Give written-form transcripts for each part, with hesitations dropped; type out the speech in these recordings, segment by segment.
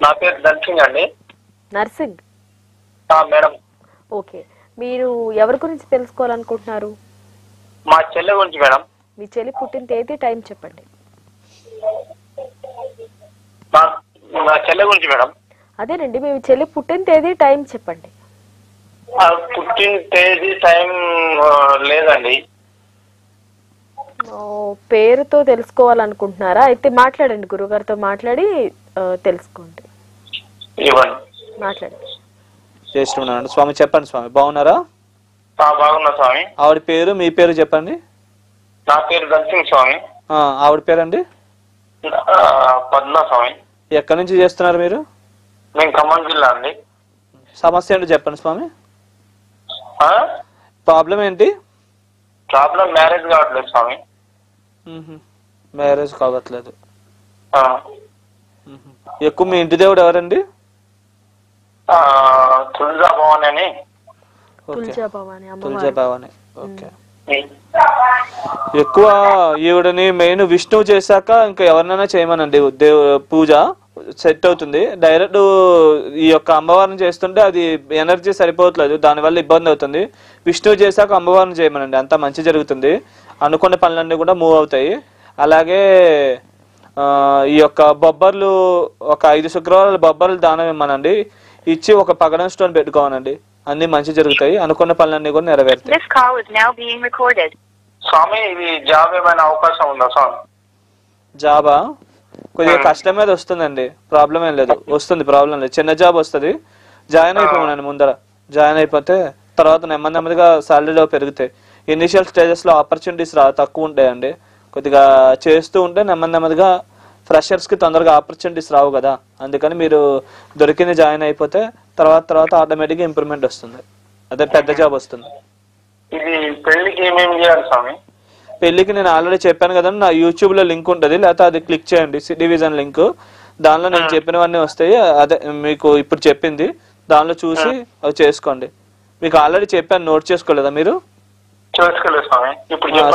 నా పేరు నర్సింగ్ అండి. నర్సింగ్. మేడం. ఓకే, మీరు ఎవరి గురించి తెలుసుకోవాలనుకుంటున్నారు? మా చెల్లె గురించి మేడం. మీ చెల్లి పుట్టిన తేదీ, టైం చెప్పండి. మా చెల్లె గురించి మేడం. అదేనండి, మీ చెల్లి పుట్టిన తేదీ, టైం చెప్పండి. పుట్టిన తేదీ టైం లేదండి. పేరుతో తెలుసుకోవాలనుకుంటున్నారా? అయితే మాట్లాడండి, గురుగారితో మాట్లాడి తెలుసుకోండి. మాట్లాడండి. చేస్తున్నాను స్వామి. చెప్పండి స్వామి, బాగున్నారా? బాగున్నా స్వామి. ఆవిడ పేరు, మీ పేరు చెప్పండి. నా పేరు నర్సింగ్ స్వామి. ఆవిడ పేరండి? పద్మ స్వామి. ఎక్కడి నుంచి చేస్తున్నారు మీరు? మేము ఖమ్మం జిల్లా అండి. సమస్య ఏంటో చెప్పండి స్వామి. ప్రాబ్లం ఏంటి? ప్రాబ్లం మ్యారేజ్ కావట్లేదు స్వామి. మ్యారేజ్ కావట్లేదు. ఎక్కువ మీ ఇంటి దేవుడు ఎవరండి? తులజా భవాని అని. తులజా భవాని. ఓకే. ఎక్కువ ఈవిడని మెయిన్ విష్ణువు చేశాక ఇంకా ఎవరినైనా చేయమనండి. పూజ సెట్ అవుతుంది. డైరెక్ట్ ఈ యొక్క అమ్మవారిని చేస్తుంటే అది ఎనర్జీ సరిపోవట్లేదు, దానివల్ల ఇబ్బంది అవుతుంది. విష్ణువు చేశాక అమ్మవారిని చేయమనండి, అంతా మంచి జరుగుతుంది. అనుకున్న పనులన్నీ కూడా మూవ్ అవుతాయి. అలాగే ఈ యొక్క బొబ్బర్లు ఒక 5 శుక్రవారాలు బొబ్బర్లు దానం ఇమ్మనండి. ఇచ్చి ఒక పగడం స్టోన్ పెట్టుకోవాలండి, అన్ని మంచి జరుగుతాయి. అనుకున్న పనులన్నీ కూడా నెరవేరుతాయి. స్వామి ఇది జాబ్ ఏమైనా అవకాశం ఉందా స్వామి? జాబా కొద్దిగా కష్టం మీద వస్తుందండి, ప్రాబ్లం ఏం లేదు, వస్తుంది, ప్రాబ్లం లేదు. చిన్న జాబ్ వస్తుంది. జాయిన్ అయిపోయానండి ముందర. జాయిన్ అయిపోతే తర్వాత నెమ్మదిగా సాలరీలో పెరుగుతాయి. ఇనిషియల్ స్టేజెస్ లో ఆపర్చునిటీస్ తక్కువ ఉంటాయండి. కొద్దిగా చేస్తూ ఉంటే నెమ్మదిగా ఫ్రెషర్స్ కి తొందరగా ఆపర్చునిటీస్ రావు కదా, అందుకని మీరు దొరికింది జాయిన్ అయిపోతే తర్వాత ఆటోమేటిక్ గా ఇంప్రూవ్మెంట్ వస్తుంది. అదే పెద్ద జాబ్ వస్తుంది. ఇది పెళ్లికి ఏమేమి చేయాలి స్వామి? పెళ్లికి నేను ఆల్రెడీ చెప్పాను కదండి, నా యూట్యూబ్ లో లింక్ ఉంటుంది, లేకపోతే అది క్లిక్ చేయండి, డివిజన్ లింక్. దానిలో నేను చెప్పినవన్నీ వస్తాయి. అదే మీకు ఇప్పుడు చెప్పింది దానిలో చూసి అవి చేసుకోండి. మీకు ఆల్రెడీ చెప్పాను, నోట్ చేసుకోలేదా మీరు?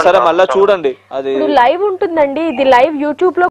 సరే మళ్ళీ చూడండి, అది లైవ్ ఉంటుందండి, ఇది లైవ్ యూట్యూబ్ లో